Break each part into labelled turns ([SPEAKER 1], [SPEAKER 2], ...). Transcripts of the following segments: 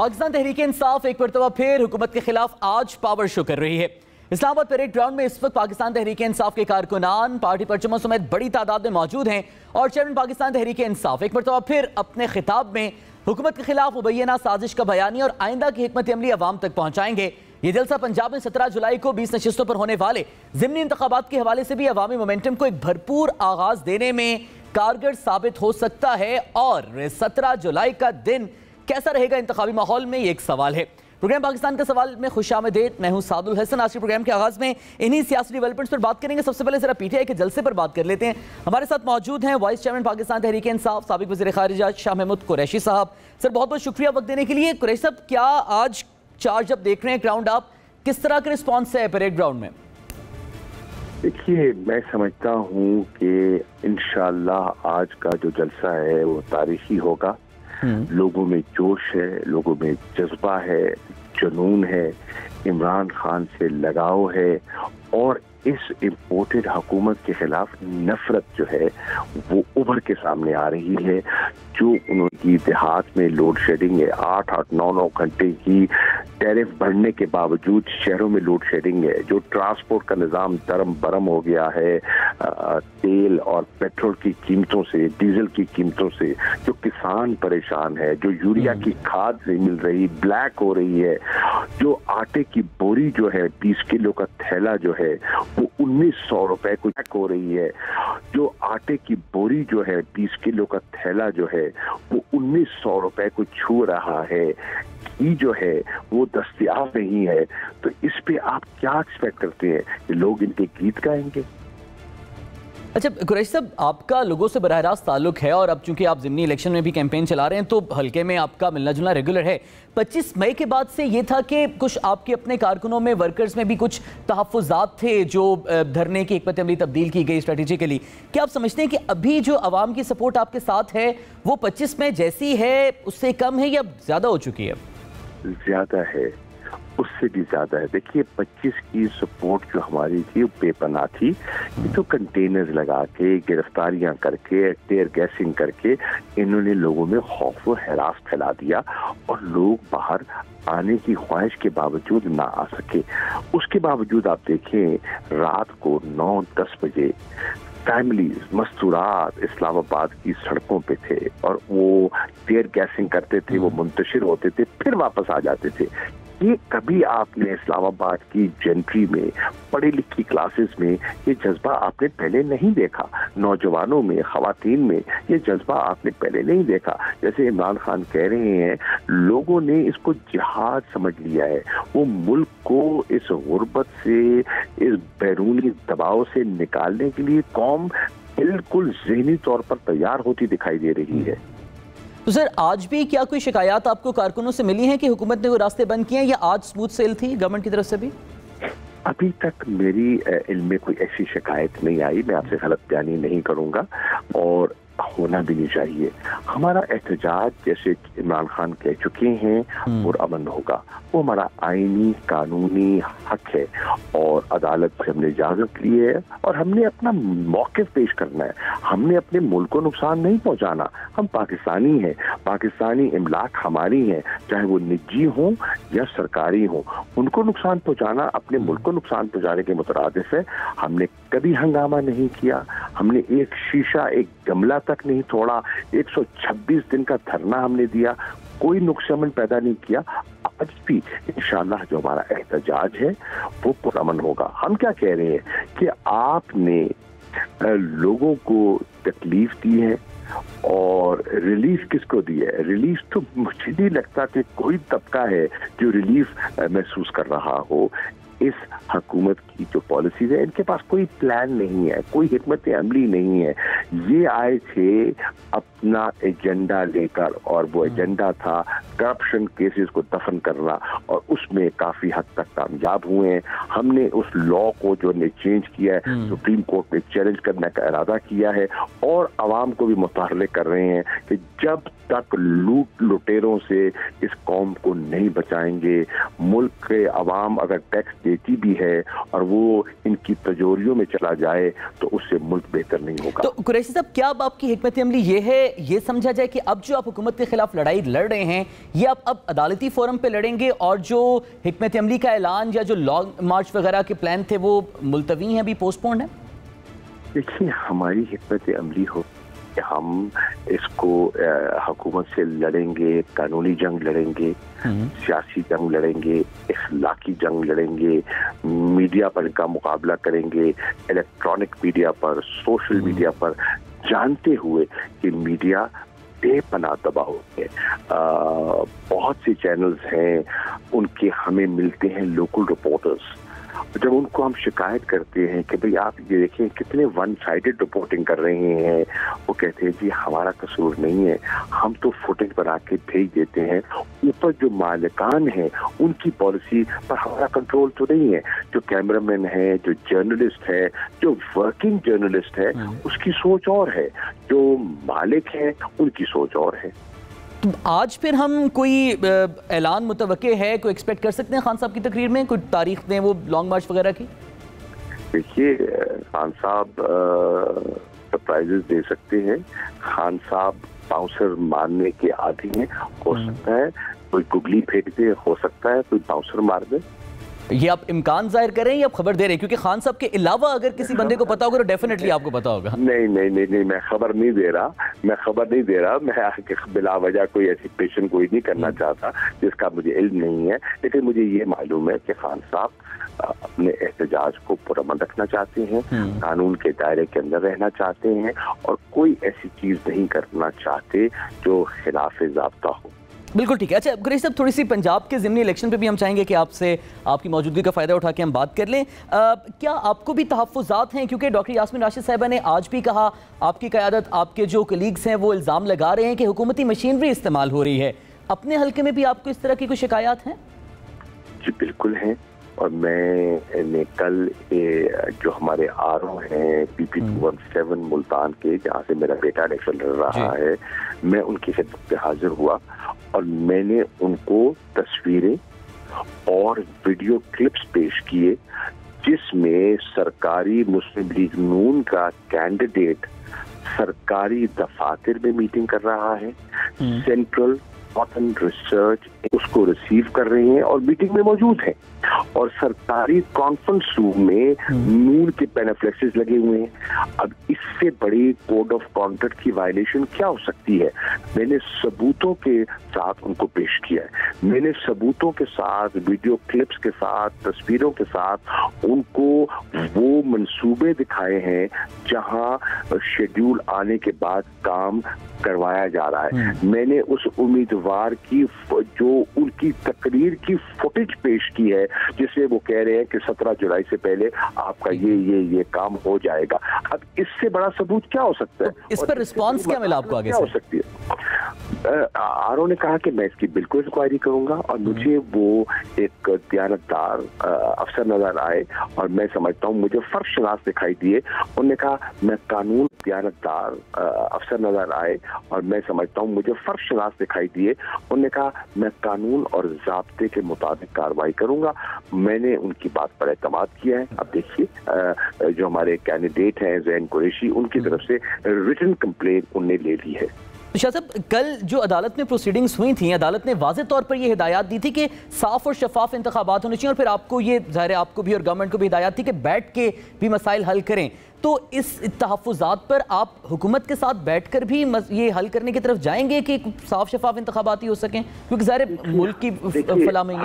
[SPEAKER 1] पाकिस्तान तहरीक इंसाफ एक मरतबा फिर हुकूमत के खिलाफ आज पावर शो कर रही है। इस्लामाबाद परेड ग्राउंड में इस वक्त पाकिस्तान तहरीक इंसाफ के कारकुनान पार्टी परचमों समेत बड़ी तादाद में मौजूद हैं और चेयरमैन पाकिस्तान तहरीक इंसाफ एक मरतबा फिर अपने खिताब में हुकूमत के खिलाफ मुबैना साजिश का बयानी और आइंदा की हिकमत अमली अवाम तक पहुंचाएंगे। ये जलसा पंजाब में 17 जुलाई को 20 नशिस्तों पर होने वाले ज़िमनी इंतखाबात के हवाले से भी अवामी मोमेंटम को एक भरपूर आगाज देने में कारगर साबित हो सकता है। और 17 जुलाई का दिन कैसा रहेगा इंतखाबी माहौल में, ये एक सवाल है। प्रोग्राम पाकिस्तान का सवाल में खुशामदीद, मैं हूं सादुल हसन। आज के प्रोग्राम के आगाज में इन्हीं सियासी डेवलपमेंट्स पर बात करेंगे। सबसे पहले जरा पीटीआई के जलसे पर बात कर लेते हैं। हमारे साथ मौजूद हैं वाइस चेयरमैन पाकिस्तान तहरीक इंसाफ साबिक वज़ीर ख़ारिजा शाह महमूद कुरैशी साहब। सर बहुत बहुत शुक्रिया वक्त देने के लिए। कुरैशी साहब, क्या आज चार्ज जब देख रहे हैं ग्राउंड, आप किस तरह का रिस्पॉन्स है परेड ग्राउंड में?
[SPEAKER 2] देखिए, मैं समझता हूँ कि इंशाअल्लाह आज का जो जलसा है वो तारीखी होगा। लोगों में जोश है, लोगों में जज्बा है, जुनून है, इमरान खान से लगाव है और इस इम्पोर्टेड हुकूमत के खिलाफ नफरत जो है वो उभर के सामने आ रही है। जो उनकी देहात में लोड शेडिंग है, 8-9 घंटे की टैरिफ बढ़ने के बावजूद शहरों में लोड शेडिंग है, जो ट्रांसपोर्ट का निज़ाम दरम बरम हो गया है, तेल और पेट्रोल की कीमतों से, डीजल की कीमतों से, जो किसान परेशान है, जो यूरिया की खाद नहीं मिल रही, ब्लैक हो रही है, जो आटे की बोरी जो है 20 किलो का थैला जो है वो 1900 रुपए को हो रही है, जो आटे की बोरी जो है 20 किलो का थैला जो है वो 1900 रुपए को छू रहा है, घी जो है वो दस्तयाब नहीं है। तो इस पे आप क्या एक्सपेक्ट करते हैं कि लोग इनके गीत गाएंगे?
[SPEAKER 1] अच्छा कुरैशी साहब, आपका लोगों से बराह रास्त ताल्लुक है और अब चूंकि आप ज़िमनी इलेक्शन में भी कैंपेन चला रहे हैं तो हल्के में आपका मिलना जुलना रेगुलर है। 25 मई के बाद से ये था कि कुछ आपके अपने कारकुनों में, वर्कर्स में भी कुछ तहफ़्फ़ुज़ात थे जो धरने की हिकमत अमली तब्दील की गई स्ट्रेटेजिकली। क्या आप समझते हैं कि अभी जो आवाम की सपोर्ट आपके साथ है वो 25 मई जैसी है, उससे कम है या ज़्यादा हो चुकी है?
[SPEAKER 2] ज़्यादा है, उससे भी ज़्यादा है। देखिए, 25 की सपोर्ट जो हमारी थी वो बेपनाह थी। ये तो कंटेनर्स लगा के, गिरफ्तारियां करके, टेयर गैसिंग करके इन्होंने लोगों में खौफ व हरास फैला दिया और लोग बाहर आने की ख्वाहिश के बावजूद ना आ सके। उसके बावजूद आप देखें, रात को 9-10 बजे फैमिलीज मस्तूरात इस्लामाबाद की सड़कों पे थे और वो टेयर गैसिंग करते थे, वो मुंतशिर होते थे, फिर वापस आ जाते थे। ये कभी आपने इस्लामाबाद की जेंट्री में, पढ़ी लिखी क्लासेस में ये जज्बा आपने पहले नहीं देखा। नौजवानों में, खवातीन में ये जज्बा आपने पहले नहीं देखा। जैसे इमरान खान कह रहे हैं, लोगों ने इसको जिहाद समझ लिया है। वो मुल्क को इस गुर्बत से, इस बैरूनी दबाव से निकालने के लिए कौम बिल्कुल ज़हनी तौर पर तैयार होती दिखाई दे रही है।
[SPEAKER 1] तो सर, आज भी क्या कोई शिकायत आपको कारकुनों से मिली हैं कि हुकूमत ने वो रास्ते बंद किए हैं या आज स्मूथ सेल थी गवर्नमेंट की तरफ से भी?
[SPEAKER 2] अभी तक मेरी इल्म में कोई ऐसी शिकायत नहीं आई। मैं आपसे गलत बयानी नहीं करूंगा और होना भी नहीं चाहिए। हमारा एहतजाज, जैसे इमरान खान कह चुके हैं, पुरअमन होगा। वो हमारा आईनी कानूनी हक है और अदालत से हमने इजाजत ली है और हमने अपना मौक़िफ़ पेश करना है। हमने अपने मुल्क को नुकसान नहीं पहुंचाना। हम पाकिस्तानी हैं, पाकिस्तानी इमलाक हमारी हैं, चाहे वो निजी हों या सरकारी हों। उनको नुकसान पहुंचाना अपने मुल्क को नुकसान पहुंचाने के मुतरादिफ है। हमने कभी हंगामा नहीं किया, हमने एक शीशा, एक गमला तक नहीं तोड़ा, 126 दिन का धरना हमने दिया, कोई नुक्सान पैदा नहीं किया। आज भी इंशाअल्लाह जो हमारा एहतजाज है वो पुरअमन होगा। हम क्या कह रहे हैं कि आपने लोगों को तकलीफ दी है और रिलीफ किसको दी है? रिलीफ तो मुझे नहीं लगता कि कोई तबका है जो रिलीफ महसूस कर रहा हो। इस हुकूमत की जो पॉलिसीज है, इनके पास कोई प्लान नहीं है, कोई हिकमत अमली नहीं है। ये आए थे अपना एजेंडा लेकर और वो एजेंडा था करप्शन केसेस को दफन करना और उसमें काफी हद तक कामयाब हुए हैं। हमने उस लॉ को जो ने चेंज किया है, सुप्रीम कोर्ट में चैलेंज करने का इरादा किया है और आवाम को भी मुतहर्रिक कर रहे हैं कि जब तक लूट लुटेरों से इस कौम को नहीं बचाएंगे। मुल्क के अवाम अगर टैक्स देती भी है और वो इनकी तिजोरियों में चला जाए तो उससे मुल्क बेहतर नहीं होगा।
[SPEAKER 1] तो कुरैशी साहब, क्या अब आपकी हिकमत अमली ये है, ये समझा जाए कि अब जो आप हुकूमत के खिलाफ लड़ाई लड़ रहे हैं ये आप अब अदालती फोरम पे लड़ेंगे और जो हिकमत अमली का ऐलान या जो लॉन्ग मार्च वगैरह के प्लान थे वो मुलतवी हैं, अभी पोस्टपोन्ड है?
[SPEAKER 2] देखिए, हमारी हिकमत अमली हो कि हम इसको हुकूमत से लड़ेंगे, कानूनी जंग लड़ेंगे, सियासी जंग लड़ेंगे, इखलाकी जंग लड़ेंगे, मीडिया पर इनका मुकाबला करेंगे, इलेक्ट्रॉनिक मीडिया पर, सोशल मीडिया पर, जानते हुए कि मीडिया बेपनाह तबाह हो गए। बहुत से चैनल्स हैं, उनके हमें मिलते हैं लोकल रिपोर्टर्स, जब उनको हम शिकायत करते हैं कि भाई आप ये देखें कितने वन साइडेड रिपोर्टिंग कर रहे हैं, वो कहते हैं जी हमारा कसूर नहीं है, हम तो फुटेज बना के भेज देते हैं, ऊपर जो मालिकान हैं उनकी पॉलिसी पर हमारा कंट्रोल तो नहीं है। जो कैमरामैन है, जो जर्नलिस्ट है, जो वर्किंग जर्नलिस्ट है, उसकी सोच और है, जो मालिक है उनकी सोच और है।
[SPEAKER 1] तो आज फिर हम कोई ऐलान मुतवक्के है, कोई एक्सपेक्ट कर सकते हैं खान साहब की तकरीर में, कोई तारीख दें वो लॉन्ग मार्च वगैरह की?
[SPEAKER 2] देखिए, खान साहब सरप्राइजेस दे सकते हैं। खान साहब बाउंसर मारने के आदी हैं, हो सकता है कोई गुगली फेंक दे, हो सकता है कोई बाउंसर मार दे।
[SPEAKER 1] ये आप इम्कान जाहिर कर रहे हैं या आप खबर दे रहे हैं? क्योंकि खान साहब के अलावा अगर किसी बंदे को पता होगा तो डेफिनेटली आपको पता होगा।
[SPEAKER 2] नहीं, मैं खबर नहीं दे रहा, मैं बिला वजह कोई ऐसी पेशन कोई नहीं करना चाहता जिसका मुझे इल्म नहीं है। लेकिन मुझे ये मालूम है कि खान साहब अपने एहतजाज को पुरअमन रखना चाहते हैं, कानून के दायरे के अंदर रहना चाहते हैं और कोई ऐसी चीज नहीं करना चाहते जो खिलाफ ज़ाब्ता हो।
[SPEAKER 1] बिल्कुल ठीक है। अच्छा कुरैशी साहब, थोड़ी सी पंजाब के ज़िमनी इलेक्शन पे भी हम चाहेंगे कि आपसे आपकी मौजूदगी का फ़ायदा उठा के हम बात कर लें। क्या आपको भी तहफ़्फ़ुज़ात हैं? क्योंकि डॉक्टर यास्मीन राशिद साहिबा ने आज भी कहा, आपकी क़यादत, आपके जो कलीग्स हैं वो इल्ज़ाम लगा रहे हैं कि हुकूमती मशीनरी इस्तेमाल हो रही है। अपने हल्के में भी आपको इस तरह की कोई शिकायत हैं?
[SPEAKER 2] जी बिल्कुल हैं, और मैंने कल जो हमारे आरओ हैं PP 217 मुल्तान के, जहाँ से मेरा बेटा इलेक्शन लड़ रहा है, मैं उनकी खिदमत पे हाजिर हुआ और मैंने उनको तस्वीरें और वीडियो क्लिप्स पेश किए जिसमें सरकारी मुस्लिम लीग नून का कैंडिडेट सरकारी दफातर में मीटिंग कर रहा है, सेंट्रल कॉटन रिसर्च उसको रिसीव कर रहे हैं और मीटिंग में मौजूद हैं, और सरकारी कॉन्फ्रेंस रूम में नून के पेनाफ्लेक्सेस लगे हुए हैं। अब इससे बड़ी कोड ऑफ कॉन्डक्ट की वायलेशन क्या हो सकती है? मैंने सबूतों के साथ उनको पेश किया है, मैंने सबूतों के साथ, वीडियो क्लिप्स के साथ, तस्वीरों के साथ उनको वो मंसूबे दिखाए हैं जहां शेड्यूल आने के बाद काम करवाया जा रहा है। मैंने उस उम्मीदवार की जो उनकी तकरीर की फुटेज पेश की है जिसमें वो कह रहे हैं कि 17 जुलाई से पहले आपका ये काम हो जाएगा। अब इससे बड़ा सबूत क्या हो सकता है?
[SPEAKER 1] इस पर रिस्पांस क्या मिला आपको? आगे
[SPEAKER 2] क्या हो सकती है? आरओ ने कहा कि मैं इसकी बिल्कुल इंक्वायरी करूंगा और मुझे वो एक दयानतदार अफसर नजर आए और मैं समझता हूँ मुझे फर्शनास दिखाई दिए। उन्होंने कहा मैं कानून दयानतदार अफसर नजर आए और मैं समझता हूँ मुझे फर्शनास दिखाई दिए। उन्होंने कहा मैं कानून और ज़ाब्ते के मुताबिक कार्रवाई करूंगा। मैंने उनकी बात पर एतमाद किया है। अब देखिए, जो हमारे कैंडिडेट हैं ज़ैन कुरैशी, उनकी तरफ से रिटन कंप्लेंट उन्होंने ले ली है।
[SPEAKER 1] शाह साहब, कल जो अदालत में प्रोसीडिंग्स हुई थी, अदालत ने वाज़ेह तौर पर ये हिदायत दी थी कि साफ और शफाफ इंतखाबात होने चाहिए, और फिर आपको ये ज़ाहिर है आपको भी और गवर्नमेंट को भी हिदायत थी कि बैठ के भी मसाइल हल करें। तो इस तहफ़्फ़ुज़ात पर आप हुकूमत के साथ बैठ कर भी ये हल करने की तरफ जाएंगे कि साफ शफाफ इंतखाबात ही हो सकें? क्योंकि ज़ाहिर मुल्क की फलाह में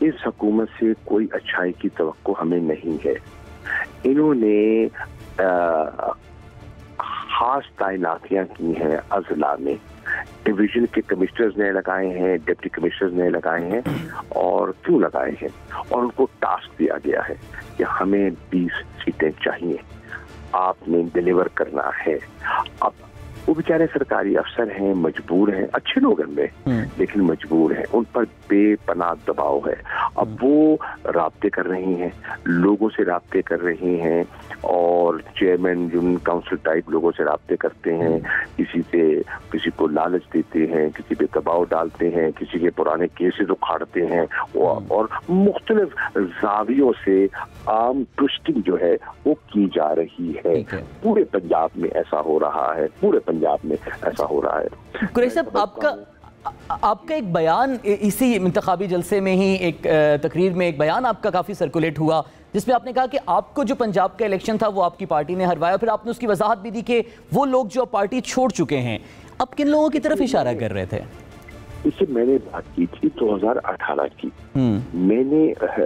[SPEAKER 2] इस हुकूमत से कोई अच्छाई की तवक्को हमें नहीं है। इन्होंने खास तैनातियां की हैं अजला में, डिवीजन के कमिश्नर्स ने लगाए हैं, डिप्टी कमिश्नर्स ने लगाए हैं। और क्यों लगाए हैं? और उनको टास्क दिया गया है कि हमें 20 सीटें चाहिए, आपने डिलीवर करना है। अब वो बेचारे सरकारी अफसर हैं, मजबूर हैं, अच्छे लोग हैं में, लेकिन मजबूर हैं, उन पर बेपनाह दबाव है। अब वो राब्ते कर रही हैं, लोगों से राब्ते कर रही हैं, और चेयरमैन यूनियन काउंसिल टाइप लोगों से राब्ते करते हैं, किसी को लालच देते हैं, किसी पे दबाव डालते हैं, किसी के पुराने केसेस उखाड़ते हैं, और मुख्तलिफ जावियों से आम ट्विस्टिंग जो है वो की जा रही है। पूरे पंजाब में ऐसा हो रहा है, पूरे पंजाब में ऐसा हो रहा है।
[SPEAKER 1] कुरैशी साहब, आपका एक बयान इसी इंतखाबी जलसे में ही, एक तकरीर में एक बयान आपका काफ़ी सर्कुलेट हुआ, जिसमें आपने कहा कि आपको जो पंजाब का इलेक्शन था वो आपकी पार्टी ने हरवाया। फिर आपने उसकी वजाहत भी दी कि वो लोग जो पार्टी छोड़ चुके हैं, अब किन लोगों की तरफ इशारा कर रहे थे?
[SPEAKER 2] इससे मैंने बात की थी 2018 की। मैंने